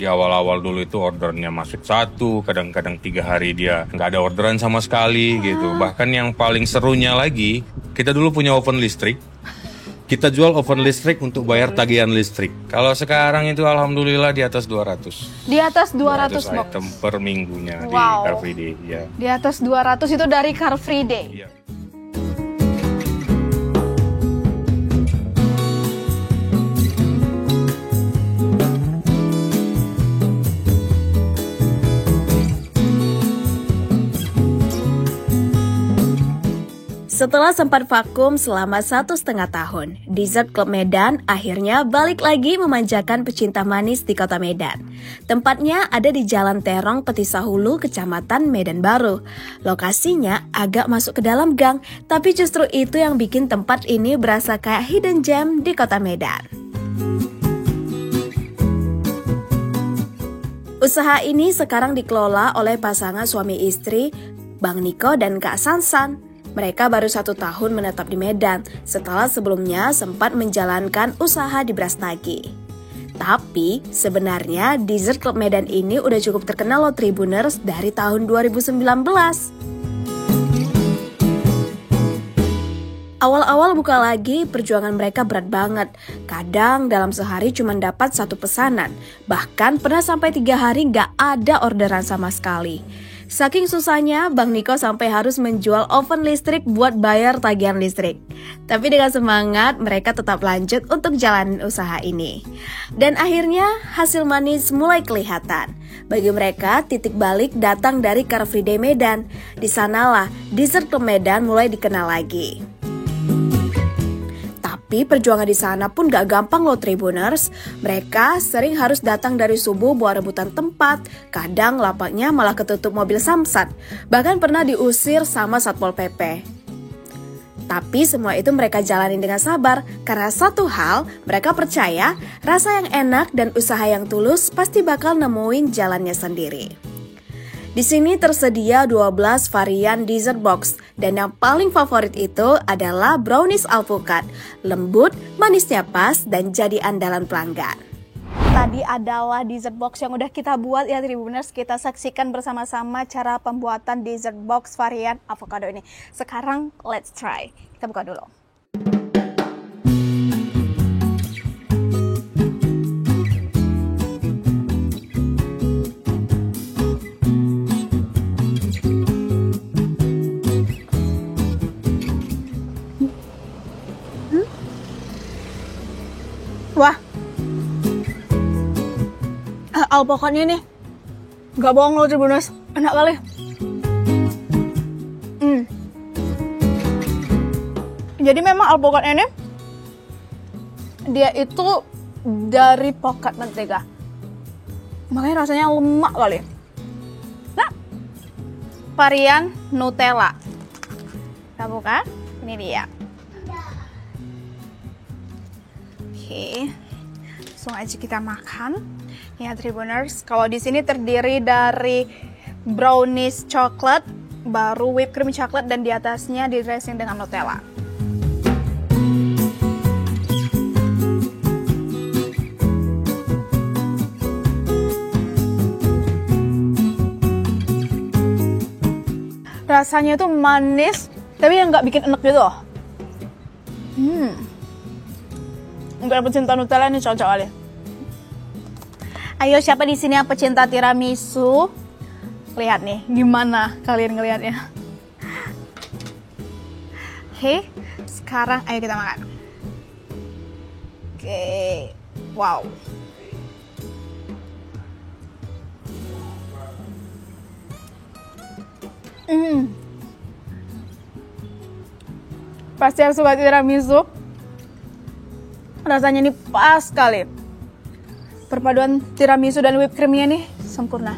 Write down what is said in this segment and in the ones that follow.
Di awal-awal dulu itu ordernya masuk 1, kadang-kadang 3 hari dia nggak ada orderan sama sekali gitu. Bahkan yang paling serunya lagi, kita dulu punya oven listrik. Kita jual oven listrik untuk bayar tagihan listrik. Kalau sekarang itu alhamdulillah di atas 200. Di atas 200 box item per minggunya di Wow. Car Free Day. Ya. Di atas 200 itu dari Car Free Day. Iya. Setelah sempat vakum selama 1,5 tahun, Dessert Club Medan akhirnya balik lagi memanjakan pecinta manis di kota Medan. Tempatnya ada di Jalan Terong Petisahulu, Kecamatan Medan Baru. Lokasinya agak masuk ke dalam gang, tapi justru itu yang bikin tempat ini berasa kayak hidden gem di kota Medan. Usaha ini sekarang dikelola oleh pasangan suami istri, Bang Niko dan Kak Sansan. Mereka baru 1 tahun menetap di Medan, setelah sebelumnya sempat menjalankan usaha di Brastagi. Tapi sebenarnya Dessert Club Medan ini udah cukup terkenal loh Tribuners dari tahun 2019. Awal-awal buka lagi, perjuangan mereka berat banget. Kadang dalam sehari cuma dapat 1 pesanan. Bahkan pernah sampai 3 hari nggak ada orderan sama sekali. Saking susahnya, Bang Niko sampai harus menjual oven listrik buat bayar tagihan listrik. Tapi dengan semangat, mereka tetap lanjut untuk jalanin usaha ini. Dan akhirnya, hasil manis mulai kelihatan. Bagi mereka, titik balik datang dari Car Free Day Medan. Di sanalah, Dessert Club Medan mulai dikenal lagi. Tapi perjuangan di sana pun gak gampang loh Tribuners. Mereka sering harus datang dari subuh buat rebutan tempat. Kadang lapaknya malah ketutup mobil samsat. Bahkan pernah diusir sama Satpol PP. Tapi semua itu mereka jalani dengan sabar. Karena satu hal, mereka percaya rasa yang enak dan usaha yang tulus pasti bakal nemuin jalannya sendiri. Di sini tersedia 12 varian dessert box dan yang paling favorit itu adalah brownies alpukat. Lembut, manisnya pas dan jadi andalan pelanggan. Tadi adalah dessert box yang udah kita buat ya Tribuners. Kita saksikan bersama-sama cara pembuatan dessert box varian avocado ini. Sekarang let's try. Kita buka dulu. Wah, alpukatnya nih, gak bohong loh Tribuners, enak kali. Jadi memang alpukat ini, dia itu dari pokat mentega, makanya rasanya lemak kali. Nah, varian Nutella, kita buka, ini dia. Oke, langsung aja kita makan. Ya Tribuners, kalau di sini terdiri dari brownies coklat, baru whipped cream coklat dan di atasnya di dressing dengan Nutella. Rasanya tuh manis, tapi yang nggak bikin enek gitu. Untuk pecinta Nutella ini cocok kali. Ayo siapa di sini yang pecinta tiramisu? Lihat nih, gimana kalian ngelihatnya? Oke, sekarang ayo kita makan. Oke, wow. Pasti yang suka tiramisu, rasanya ini pas sekali. Perpaduan tiramisu dan whipped creamnya nih sempurna.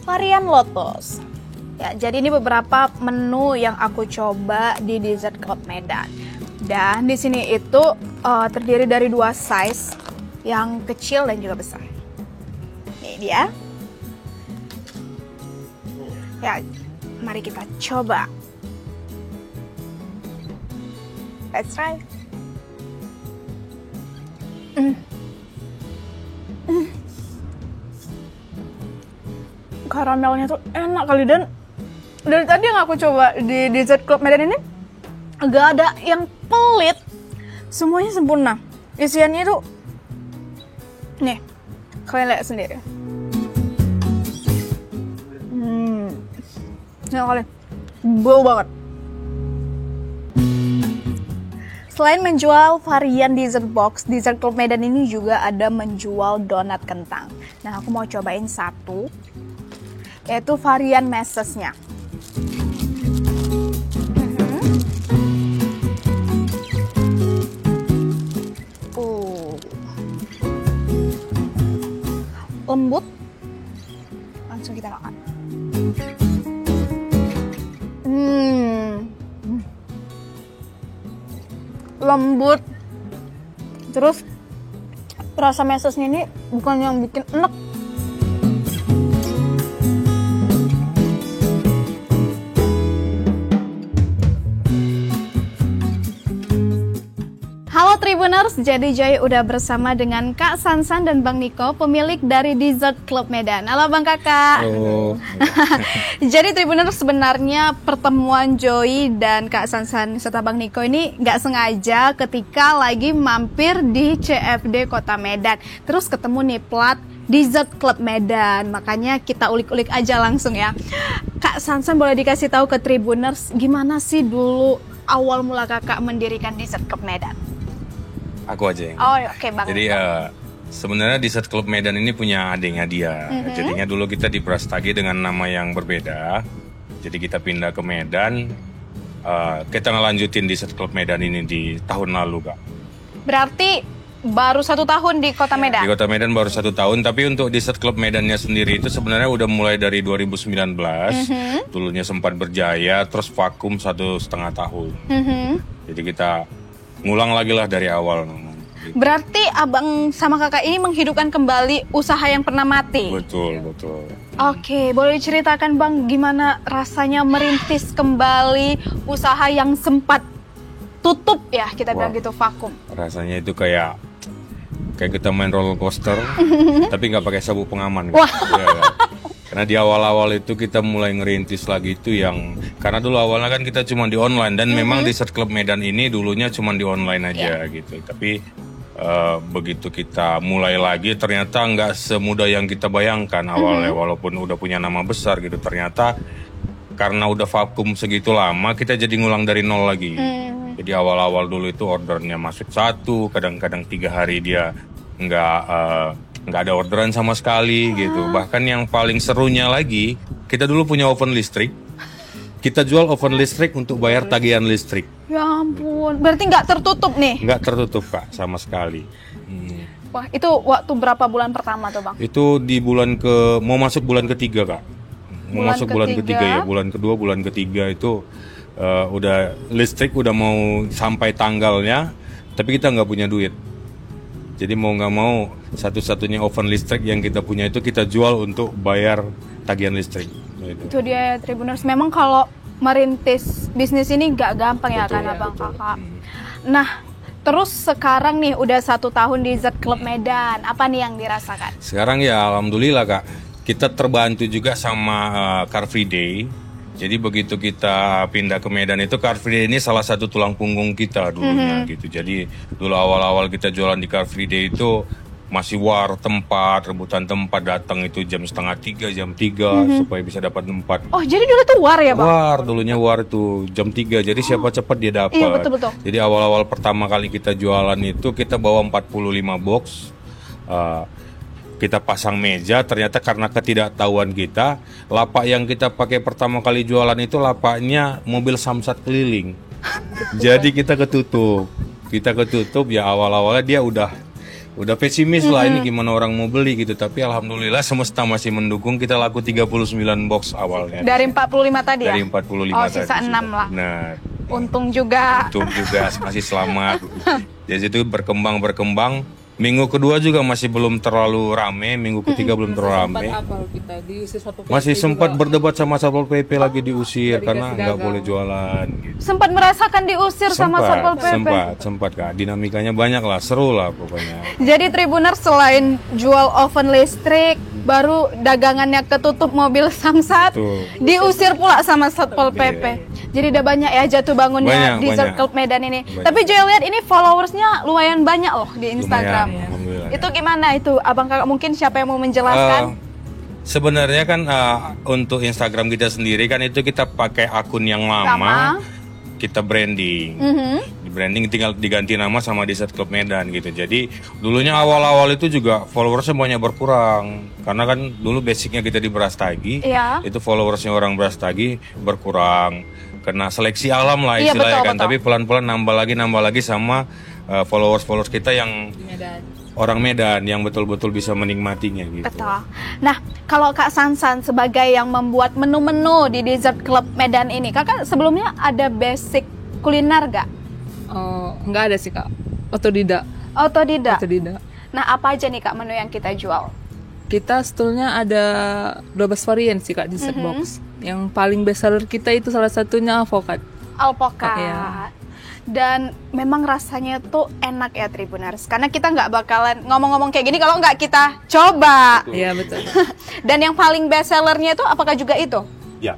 Varian Lotus. Ya, jadi ini beberapa menu yang aku coba di Dessert Club Medan. Dan di sini itu terdiri dari 2 size, yang kecil dan juga besar. Ini dia. Ya, mari kita coba. Let's try. Karamelnya tuh enak kali, dan dari tadi yang aku coba di Dessert Club Medan ini gak ada yang pelit, semuanya sempurna. Isiannya tuh nih, kalian lihat sendiri. Enak kali, bau banget. Selain menjual varian dessert box, Dessert Club Medan ini juga ada menjual donat kentang. Nah, aku mau cobain satu, yaitu varian mesesnya. Lembut, langsung kita makan. Lembut, terus rasa mesesnya ini bukan yang bikin enek. Halo Tribuners, jadi Joy udah bersama dengan Kak Sansan dan Bang Niko, pemilik dari Dessert Club Medan. Halo Bang Kakak. Halo. Jadi Tribuners, sebenarnya pertemuan Joy dan Kak Sansan serta Bang Niko ini nggak sengaja ketika lagi mampir di CFD Kota Medan. Terus ketemu nih plat Dessert Club Medan, makanya kita ulik-ulik aja langsung ya. Kak Sansan, boleh dikasih tahu ke Tribuners gimana sih dulu awal mula kakak mendirikan Dessert Club Medan? Aku aja yang. Oh, oke Bang. Jadi sebenarnya Dessert Club Medan ini punya adiknya dia. Jadinya dulu kita di Brastagi dengan nama yang berbeda. Jadi kita pindah ke Medan. Kita ngelanjutin Dessert Club Medan ini di tahun lalu, Kak. Berarti baru 1 tahun di Kota Medan? Di Kota Medan baru 1 tahun, tapi untuk Dessert Club Medannya sendiri itu sebenarnya udah mulai dari 2019. Dulunya sempat berjaya, terus vakum 1,5 tahun. Jadi kita ngulang lagi lah dari awal. Berarti abang sama kakak ini menghidupkan kembali usaha yang pernah mati? Betul, betul. Oke, boleh diceritakan Bang gimana rasanya merintis kembali usaha yang sempat tutup ya, kita bilang gitu, vakum? Rasanya itu kayak kita main roller coaster, tapi nggak pakai sabuk pengaman. Wah. Ya. Karena di awal-awal itu kita mulai ngerintis lagi itu karena dulu awalnya kan kita cuma di online, dan memang Dessert Club Medan ini dulunya cuma di online aja gitu. Tapi begitu kita mulai lagi, ternyata nggak semudah yang kita bayangkan awalnya, walaupun udah punya nama besar gitu. Ternyata karena udah vakum segitu lama, kita jadi ngulang dari nol lagi. Jadi awal-awal dulu itu ordernya masuk 1, kadang-kadang 3 hari dia nggak ada orderan sama sekali gitu. Bahkan yang paling serunya lagi, kita dulu punya oven listrik. Kita jual oven listrik untuk bayar tagihan listrik. Ya ampun, berarti nggak tertutup nih? Nggak tertutup, Kak, sama sekali. Wah, itu waktu berapa bulan pertama tuh Bang? Itu di mau masuk bulan ketiga, Kak. Mau masuk bulan ketiga ya, bulan kedua, bulan ketiga itu udah listrik udah mau sampai tanggalnya, tapi kita nggak punya duit. Jadi mau nggak mau, satu-satunya oven listrik yang kita punya itu kita jual untuk bayar tagihan listrik. Itu dia Tribuners, memang kalau merintis bisnis ini nggak gampang. Betul, ya kan Abang Kakak. Nah, terus sekarang nih udah 1 tahun di Dessert Club Medan, apa nih yang dirasakan? Sekarang ya alhamdulillah, Kak, kita terbantu juga sama Car Free Day. Jadi begitu kita pindah ke Medan itu, Car Free Day ini salah satu tulang punggung kita dulunya gitu. Jadi dulu awal-awal kita jualan di Car Free Day itu masih war tempat, rebutan tempat, datang itu jam 2:30, jam 3 supaya bisa dapat tempat. Oh, jadi dulu tuh war ya Bang? War, dulunya war itu jam 3, jadi siapa cepat dia dapat. Iya, betul-betul. Jadi awal-awal pertama kali kita jualan itu kita bawa 45 box. Kita pasang meja, ternyata karena ketidaktahuan kita, lapak yang kita pakai pertama kali jualan itu lapaknya mobil Samsat keliling. Jadi kita ketutup. Ya awal-awalnya dia udah pesimis lah, ini gimana orang mau beli gitu. Tapi alhamdulillah semesta masih mendukung, kita laku 39 box awalnya. Dari 45 tadi ya? Dari 45 tadi. Oh, tadi. sisa 6 lah. Nah, untung juga masih selamat. Jadi itu berkembang. Minggu kedua juga masih belum terlalu rame, minggu ketiga belum terlalu rame. Masih sempat berdebat sama Satpol PP lagi diusir karena nggak boleh jualan. Gitu. Sempat merasakan diusir sama Satpol PP. Sempat Kak. Dinamikanya banyak lah, seru lah pokoknya. Jadi Tribuners selain jual oven listrik, baru dagangannya ketutup mobil Samsat, diusir pula sama Satpol PP. Jadi udah banyak ya jatuh bangunnya Dessert Club Medan ini. Tapi Joy lihat ini followersnya lumayan banyak loh di Instagram. Itu gimana itu? Abang kakak mungkin siapa yang mau menjelaskan? Sebenarnya kan untuk Instagram kita sendiri kan itu kita pakai akun yang lama. Kita branding. Di branding tinggal diganti nama sama Dessert Club Medan gitu. Jadi dulunya awal-awal itu juga followersnya banyak berkurang. Karena kan dulu basicnya kita di Brastagi. Itu followersnya orang Brastagi berkurang. Kena seleksi alam lah istilahnya kan. Tapi pelan-pelan nambah lagi sama followers kita yang orang Medan yang betul-betul bisa menikmatinya gitu. Betul. Nah, kalau Kak Sansan sebagai yang membuat menu-menu di Dessert Club Medan ini, Kakak sebelumnya ada basic kuliner gak? Nggak ada sih Kak. Otodidak. Nah, apa aja nih Kak menu yang kita jual? Kita sebetulnya ada 12 varian sih Kak dessert box. Yang paling best seller kita itu salah satunya alpukat. Alpukat. Dan memang rasanya tuh enak ya Tribuners, karena kita nggak bakalan ngomong-ngomong kayak gini kalau nggak kita coba. Iya betul. Dan yang paling best sellernya itu apakah juga itu? Ya.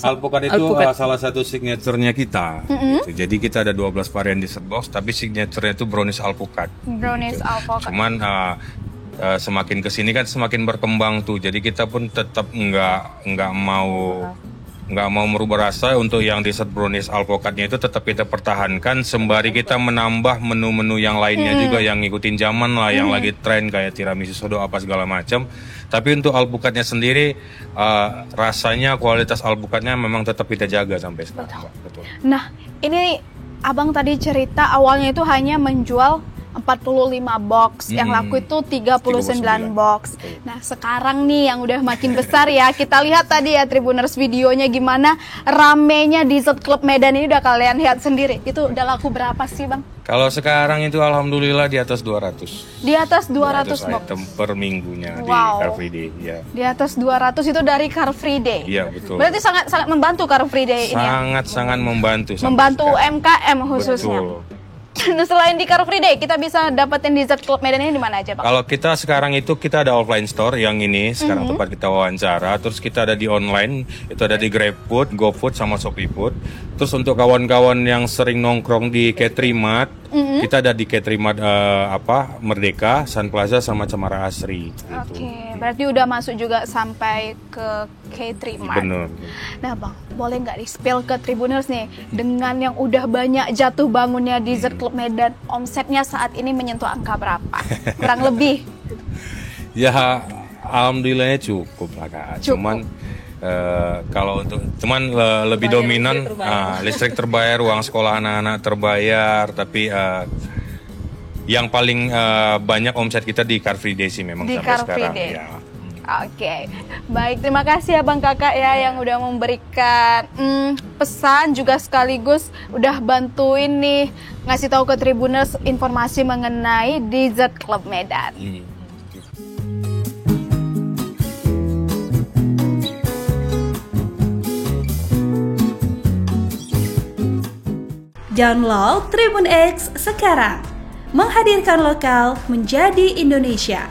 Alpukat itu salah satu signaturenya kita. Gitu. Jadi kita ada 12 varian dessert box, tapi signaturenya itu brownies alpukat. Brownies alpukat. Cuman semakin kesini kan semakin berkembang tuh. Jadi kita pun tetap nggak mau merubah rasa. Untuk yang dessert brownies alpukatnya itu tetap kita pertahankan sembari kita menambah menu-menu yang lainnya juga yang ngikutin zaman lah, yang lagi tren kayak tiramisu sodo apa segala macam. Tapi untuk alpukatnya sendiri rasanya, kualitas alpukatnya memang tetap kita jaga sampai sekarang. Betul. Nah, ini Abang tadi cerita awalnya itu hanya menjual 45 box, yang laku itu 39 box. Nah, sekarang nih yang udah makin besar ya, kita lihat tadi ya Tribuners videonya gimana ramenya Dessert Club Medan ini, udah kalian lihat sendiri. Itu udah laku berapa sih Bang? Kalau sekarang itu alhamdulillah di atas 200. Di atas 200 box item per minggunya di Car Free Day, ya. Di atas 200 itu dari Car Free Day. Iya, betul. Berarti sangat membantu Car Free Day ini ya. Sangat membantu. Membantu UMKM khususnya. Betul. Nah, selain di Car Free Day, kita bisa dapetin Dessert Club Medan ini di mana aja, Pak? Kalau kita sekarang itu kita ada offline store yang ini sekarang tempat kita wawancara. Terus kita ada di online, itu ada di GrabFood, GoFood sama ShopeeFood. Terus untuk kawan-kawan yang sering nongkrong di K-Trimat, kita ada di K-Trimat Merdeka, Sun Plaza sama Cemara Asri. Oke, berarti udah masuk juga sampai ke K-Trimat. Benar. Nah, Bang, boleh nggak di-spill ke Tribuners nih, dengan yang udah banyak jatuh bangunnya Dessert Club Medan, omsetnya saat ini menyentuh angka berapa? Kurang lebih. Ya, alhamdulillahnya cukup lah Kak. Cuman kalau untuk lebih dominan listrik terbayar, uang sekolah anak-anak terbayar, tapi yang paling banyak omset kita di Car Free Day sih memang di sampai Car sekarang. Free Day. Ya. Oke, baik, terima kasih ya Bang Kakak ya yang udah memberikan pesan juga sekaligus udah bantuin nih ngasih tahu ke Tribuners informasi mengenai Dessert Club Medan. Download Tribun X sekarang, menghadirkan lokal menjadi Indonesia.